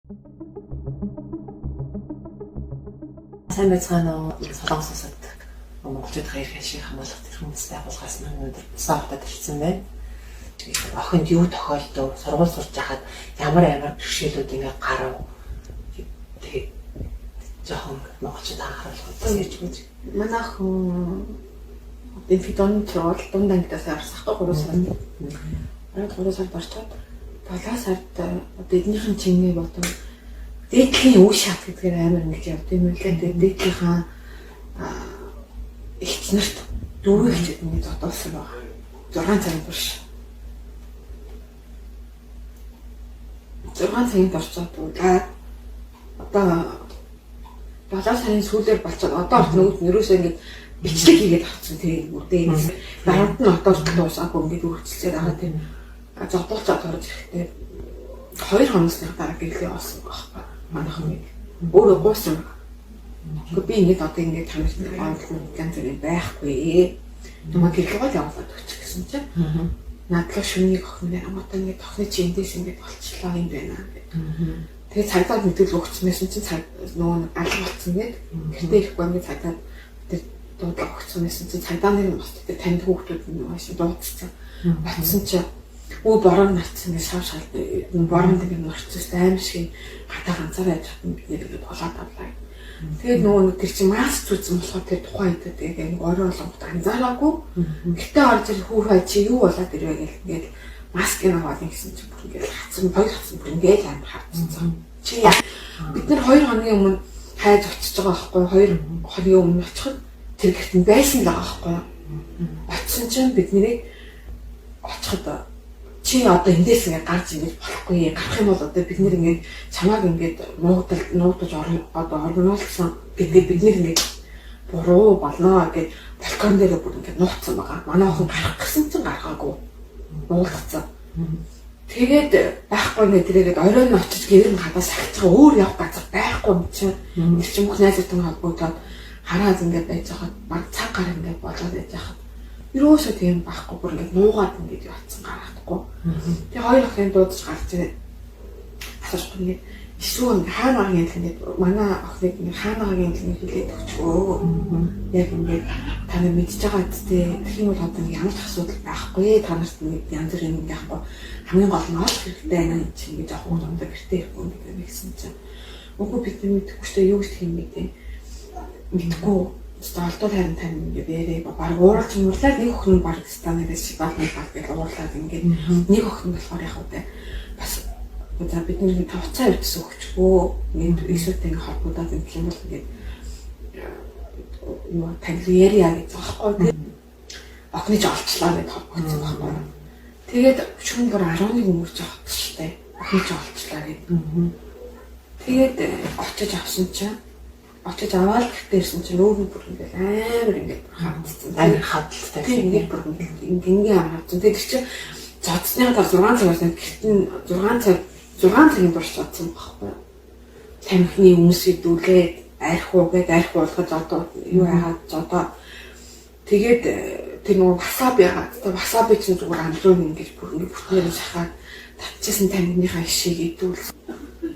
Сайн байцгаана уу? Солонгосоос монголчууд хэрхэн шиг хамгаалах тэр хүмүүстэй агуулгаас өнөөдөр саахтад ирсэн байна. Тэгээд охинд юу тохиолдов? Сургууль сурч байхад ямар бэрхшээлүүд ингээ гарав. Тэгээд жоохон монголчууд анхааруулах гэж гэж. Манай охин фидон трол дунд ангидаас арсахгүй 3 сард. 3 сард орчоод 7 сард эднийхэн чингээ бодом дээдлийн үе шат гэдгээр амар ингэж явд юм лээ. Тэгээд дээдлийнхаа ихчнэрт дүүрэгч ингэ зодуулсан байгаа. 6 цагийн турш. 6 цагийн туршаад одоо 7 сарын сүүлээр болчиход одоо нөгөө нэрөөсөө ингэ бичлэг хийгээд авчихсан тийм үдээ юм. Дарамт нь одоо дуусаагүй ингэ үргэлжлээд байгаа тийм. Зодуулцаад орж ирэхдээ 2 хоногсны дараа гэлээ олсон байхгүй. Манайхан өөрөө гоосон. Гэхдээ би ингэж одоо ингэ таньж гомдлон ганц зэрэг байхгүй. Намайг гэлээ явуулаад өгч гэсэн чинь. Надлаа шүнийг охин нэр амтаа ингэ тохны чи эндээс ингэ болчихлоо юм байна гэдэг. Тэгээ цагдаад мэдээлэл өгчмээсэн чинь нөгөө алга болсон гээд гэртээ ирэхгүй ингэ цагдаад тэр дуудлага өгсөн байсан чинь цагдааны бас тэр танд хүүхдүүд нь маш дуудсан. Батсан чинь өө бороо нарцсан гэж шавшаал боронд ингэ норцсон аим шиг хатаа ганцаараа яж хатан бид нэр болоод авлаа. Тэгээд нөгөө тэр чинь маск зүтсэн болохоор тэр тухайн үед тэгээ орой болгоод анзаараагүй. Гэтэ орж ир хүүхэй чи юу болоод ирвэ гэх ингээд маскыг аваад гэсэн чинь бүр ингээд хатсан хоёр хатсан бүр ингээд амар хатсан. Чи бид нар 2 хоногийн өмнө хайж очиж байгаа байхгүй 2 хоногийн өмнө очиход тэр гэртэн байсан л байгаа байхгүй. Очсон чинь бид нэрийг очиход чи одоо эндээс ингээд гарч ингэж болохгүй гарах юм бол одоо бид нэр ингээд чамааг ингээд нуудаж орнуулсан гэдэг бид нэр ингээд буруу болно гэж балкон дээр бүр ингээд нууцсан байгаа. Манай охин гарах гэсэн чинь гаргаагүй. Нуулгацсан. Тэгээд байхгүй нэ тэргээд оройн очиж гэр нь хадаас сахиж өөр явах газар байхгүй юм чинь. Тэр чинь бүх найзуудтай холбогдоод хараад ингээд байж хаад баг цаг гар ингээд болоод байж хаад юусоо тийм байхгүй бүр ингээд нуугаад ингээд явцсан гарахгүй. Тэгээ хоёр охин дуудаж гарч ирээд асууж ингээд эсвэл хаанагийн хэлгээд манай охиныг ингээд хаанагийн хэлгээд хэлээд өгчөө. Яг ингээд та нар мэдж байгаа үстэй тэр юм бол одоо ямар ч асуудал байхгүй. Та нарт ингээд янз бүр юм яахгүй. Хамгийн гол нь олох хэрэгтэй байна энэ чинь гэж авах юмдаа гэртээ ирэхгүй гэдэг нэгсэн чинь. Үгүй бид мэдэхгүй ч юу гэж юм бэ? Мэдгүй олдол харин тань ингээд ярээ баг ууралж муурлаад нэг охин баг станаас шиг баг гэж уурлаад ингээд нэг охин болохоор яг үгүй бас за бид нэг тавцаа өвчсөн өгчгөө ингээд эсвэл ингээд холбогдоод юм бол ингээд юу таньяриа гэж байгаа байхгүй охины ч олчлаа гэж холбогдсон байхгүй тэгээд шүн бүр 11 өнгөрч байгаа хэвчтэй охин ч олчлаа гэж тэгээд очиж авсан чинь очиж аваад гэртээ ирсэн чинь өөр бүр ингээд амар ингээд хавцсан. Амар хавталтай. Тийм ингээд бүр ингээд хавцсан. Тэгээд чи зодсны дараа 6 цагаас гэртэн 6 цагийн турш зодсон байхгүй. Тамхины өмсөд дүүлээд арх болгож одоо юу яагаад зодоо. Тэгээд тэр нөгөө васаби яагаад васаби чинь зүгээр амрын ингээд бүр ингээд бүтнээр шахаад татчихсан тамхиныхаа ишийг идүүл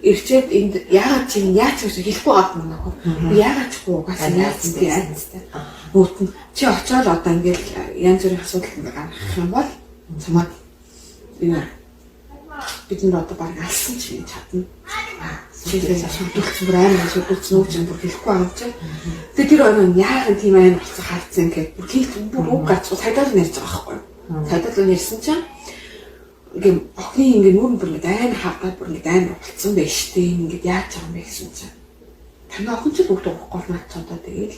ирчээд энд яагаад чи яаж гэж хэлэхгүй гад мөн ako. Яагаад ч угаас яац би айцтай. Нүүтэн чи очоод одоо ингээд янз бүрийн асуудал ингээд гаргах юм бол цамаг бид нар одоо баг алсан ч юм чадна. Чиглээс асуудалч бүр амар асуудалч нүүч бүр хэлэхгүй байгаа чи. Тэгээ тэр өнөө яагаад тийм амар болсон харцсан гэхэд бүр хэлт бүр үг гацгүй цайдаа нэрж байгаа байхгүй. Цайдаа нэрсэн чинь ингээд охины ингээд нүүрэн бүр ингээд амар хавтаад бүр ингээд амар болцсон байж тээ ингээд яаж байгаа юм бэ гэсэн чинь танаа охин ч бүгд уухгүй наач одоо тэгээд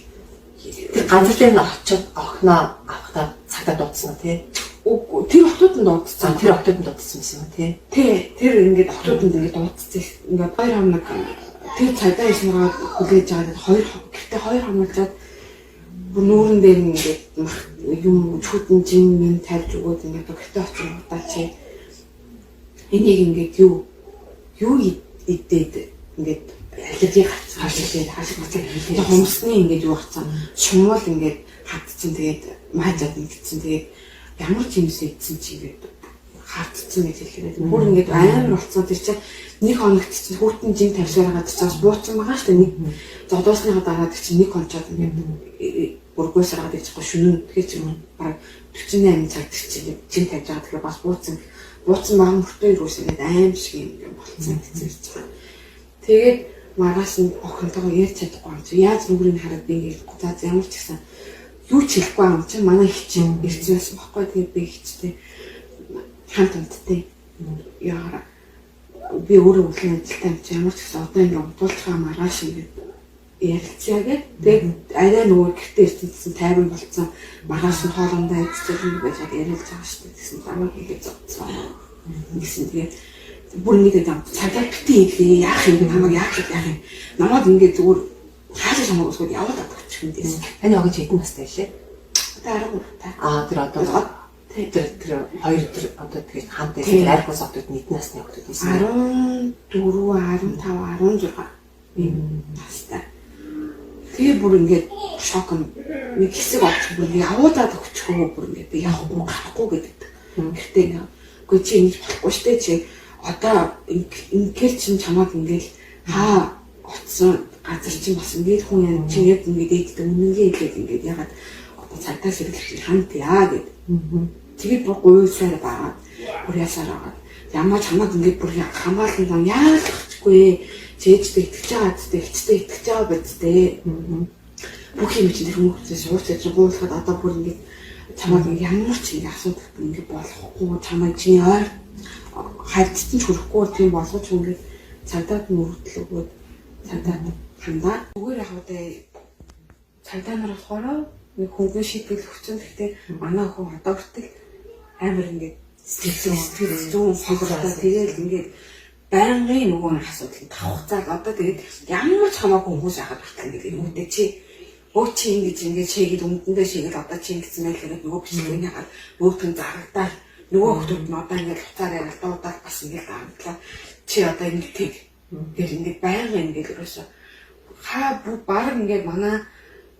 тэр ганц дээр нь очиод охиноо авахтаа цагтаа дуудсан тий. Үгүй тэр охтууд нь дуудсан. Тэр охтууд нь дуудсан юм тий. Тэр ингээд охтууд нь ингээд дуудсан. Ингээд 2 хоног тэр цайдаа ишнээ хүлээж аваад 2 хоногчаад бүр нүүрэн дээр ингээд юм чүтэн жин тавьж өгөөд ингээд гэртээ очих юм удаа чи энийг ингээд юу идээд ингээд аллерги гарцсан хашиг хумсны ингээд юу гарцсан шумуул ингээд хатцсан тэгээд маажаад ингэсэн тэгээд ямар ч юмс идсэн чи ингээд хартцсан гэж хэлээ. Бүр ингээд амар болцсон тэр чинь нэг хоногт чинь хүүтэн жин тавьшаагаад чаас бууцсан байгаа шүү дээ. Нэг зодоосныхаа дараа тэр чинь нэг хонцоод ингээд бүргөөсраад ичгүй шүнэн тэгэхээр чинь баг 48 цаг чинь жин тавьж байгаа тэгэхээр бас бууцсан байгаа мөртөө юус ингээд аим шиг юм болцсон гэсэн ирж байгаа. Тэгээд маргааш нь охинтойгоо ярьж чадахгүй юм чи яаж нүрийг хараад би ингээд за ямар ч гэсэн юу ч хэлэхгүй юм чи манай их чинь ирсэн байсан баггүй. Тэгээд би ихтэй хамт амттай яараа би өөрөө үлэн ажилтаа юм чи ямар ч гэсэн одоо ингээд удуулцгаа маргааш ингээд ярилцъя гэдэг. Тэгээд арай нөгөө гэртээ ирсэн тайван болцсон маргааш нь хоолундаа ицчих юм байж яриулж байгаа шүү дээ. Тэгсэн намайг ингээд зодсон. Гэсэн тэгээд бүр ингээд цагаа битээ хэлээ яах юм намайг яах юм. Намайг ингээд зүгээр хаалж хамаагүй усгүй яваад авчих юм дээс. Таны огж хэдэн настай лээ? Одоо 13 та. Тэр одоо тэр хоёр тэр одоо тэгээд хамт байсан архус хотод нийт насны хотод байсан. 14, 15, 16 юм настай. Тэгээ бүр ингээд шок нэг хэсэг олчих бүр явуудаад өгчихөө бүр ингээд би явахгүй гарахгүй гэдэг. Гэхдээ үгүй чи ингэж болохгүй штэ чи одоо ингээл чин чамаад ингээд хаа оцсон газар чинь бас ингээд хүн юм чи яг ингээд ээддэг үнэнгээ хэлээд ингээд ягаад одоо цагтаа сэргэлж хамт яа гэд. Тэгээд бүр гуйсаар байгаа. Бүр ясаар байгаа. Ямар чамаад ингээд бүр хамгаалсан юм яачихгүй чэжтэй итгэж байгаа зү ихтэй итгэж байгаа бидтэй. Бүх юм чинь тэр хүмүүсээс уурчиж гуйлахад одоо бүр ингээд чамаад ингээд ямар ч юм асуудал ингээд болохгүй чамаа чи ойр хайрцсан ч хүрэхгүй тийм болгож ингээд цагдаад мөрөдөл өгөөд цагдаад хандаа. Зүгээр яг одоо цагдаа нар болохоор нэг хөнгөн шийтгэл өгсөн. Гэхдээ манай хүн одоо хүртэл амар ингээд сэтгэл зүүн сонголтоо тэгээд ингээд байнгын нөгөө асуудал тавхацаад одоо тэгээд ямар ч хамаагүй хүмүүс яхад хүртэл ингээд үүтэй чи ингэж шийгээд өмдөндөө шийгээд одоо чи ингэсэн байл гэдэг нөгөө бичлэгийн ягаад өөдгөн зарагдаад нөгөө хүмүүс нь одоо ингээд хуцаар ярилдаад бас ингээд дарамтлаа чи одоо ингэдэг гэр ингээд байнгын ингээд ерөөсө хаа баг ингээд манай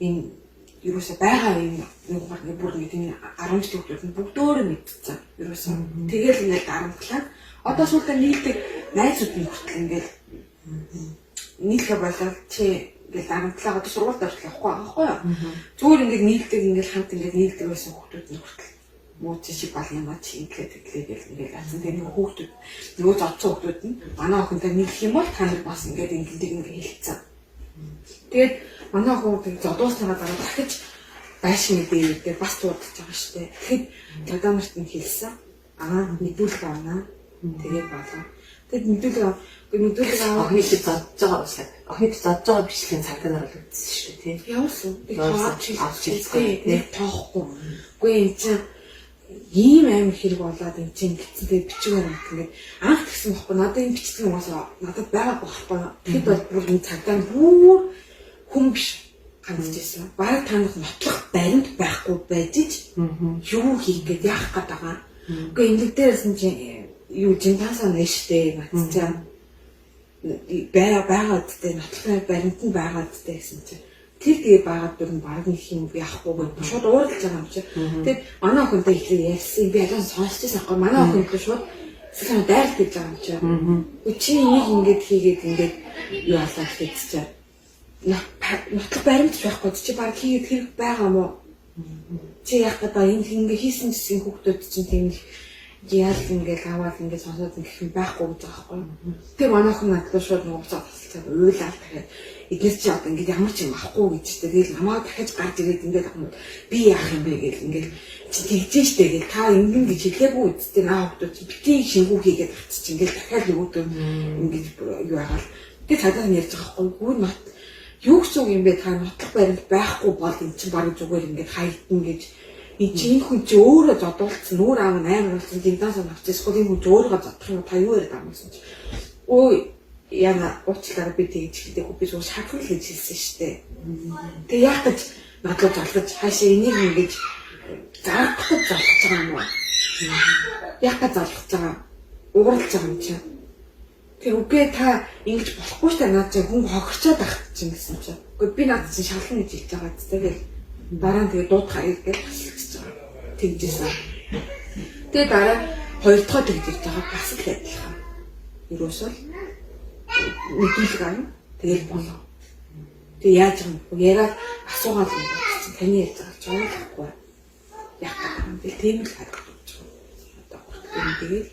энэ ерөөсө байгаа юм нөгөө нэг бүр нэг энэ 10 жилийн хүмүүс нь бүгдөө мэдчихсэн ерөөсө тэгэл ингээд дарамтлаа одоо сүүлдээ нийлдэг найзууд нь хүртэл ингээд нийлхэ болоод чи ингээд дарамтлаа одоо сургуульд орчих явахгүй байхгүй юу. Зүгээр ингээд нийлдэг ингээд хамт ингээд нийлдэг байсан хүмүүс нь хүртэл мууч шиг бол юм а чи ингээд асан тэгээд хүүхдүүд нөгөө зодсон хүүхдүүд нь манай охинтой нийлэх юм бол та нар бас ингээд ингээд хэлцэн. Тэгээд манай охин зодуусныгаа дараа дахиж байшин гэдэг бас дуудаж байгаа шүү дээ. Тэгэхэд тогтоо нарт нь хэлсэн. Мэдүүлэг авнаа. Тэгээд болоо. Тэгэд мэдүүлэг охины зодж байгаа уусаа. Охины зодж байгаа бичлэгийн цагтаа нар бол үзсэн шүү дээ тийм. Явсан. Авч хэлсэн. Тоохгүй. Үгүй энэ чинь ийм амар хэрэг болоод энэ чинь гэсэн тэгээд бичгээр нэг ингээд анх тэгсэн бохгүй надад энэ бичлэг угаасаа надад байгаагүй байхгүй. Тэгэхэд бол бүр энэ цагтаа бүр хүн биш хандж ирсэн. Бараг танах нотлох баримт байхгүй байж юу хийх гээд яах гээд байгаа. Үгүй энэ дээрээс нь чинь юу жинтаасаа нэштэй матцаа байгаад тэ нотлохын баримт нь байгаад тэ гэсэн чинь тэр тэгээ байгаад дүр нь баг нэг юм яахгүй гэж шууд ууралж байгаа юм чи. Тэгээд манай охинтой ихлэ ярьсан би аль сонсчихсан байхгүй манай охинтой шууд сэтгэл дайралт гэж байгаа юм чи. Чи энийг ингээд хийгээд ингээд юу болоо гэхчихээ. Нотлох баримт байхгүй чи баг хийгээд хэрэг байгаа мó. Чи яг одоо энэ ингээ хийсэн гэсэн хүүхдүүд чинь тийм яал ингээл аваад ингээд сонсоод гэх юм байхгүй гэж байгаа байхгүй. Тэр манайх нь надад шууд нууцаад тасалцаад уйлаад тэгээд эдгээр чи одоо ингээд ямар ч юм ахгүй гэж тэгээд намайг дахиж гарч ирээд ингээд би яах юм бэ гэл ингээд чи тэгжээ штэ гэл та ингэн гэж хэлээгүй үсттэй наа хүмүүс чи битгий шингүү хийгээд авчих чинь ингээд дахиад нөгөөдөө ингээд юу яагаад тэгээд цаадаа ярьж байгаа байхгүй. Гүн нот юу гэсэн юм бэ та нотлох баримт байхгүй бол эн чинь баг зүгээр ингээд хайдна гэж энэ хүн чи өөрөө зодуулсан нүүр аав нь амар болсон димдаас авчихсгүй энэ хүн чи өөрөө зодох юм та юу яриад байгаа юм чи өө яна уучлаарай би тэгж хэлдэг би зүгээр шахах гэж хэлсэн штэ. Тэг яах гэж надлуу залгаж хаашаа энийг ингэж зарахад залгаж байгаа юм уу? Яах гэж залгаж байгаа ууралж байгаа юм чи. Тэр үгүй та ингэж болохгүй штэ наад чи хүн хохирчоод байх чинь гэсэн чи. Үгүй би наад чи шалхна гэж хэлж байгаа ч тэгэл дараа нь тэгээ дуудахаа иргээл тэгжсэн. Тэгээ дараа хоёр дахь гэж ярьж байгаа бас л адилхан. Ерөөсөө мэдүүлэг аяа. Тэгэл болоо. Тэгээ яаж юм бэ? Яриад асуугаад юм байна. Таны ярьж байгаа ч ойлгохгүй. Яг гэх юм. Тийм л харагдаж байна. Одоо тэгээд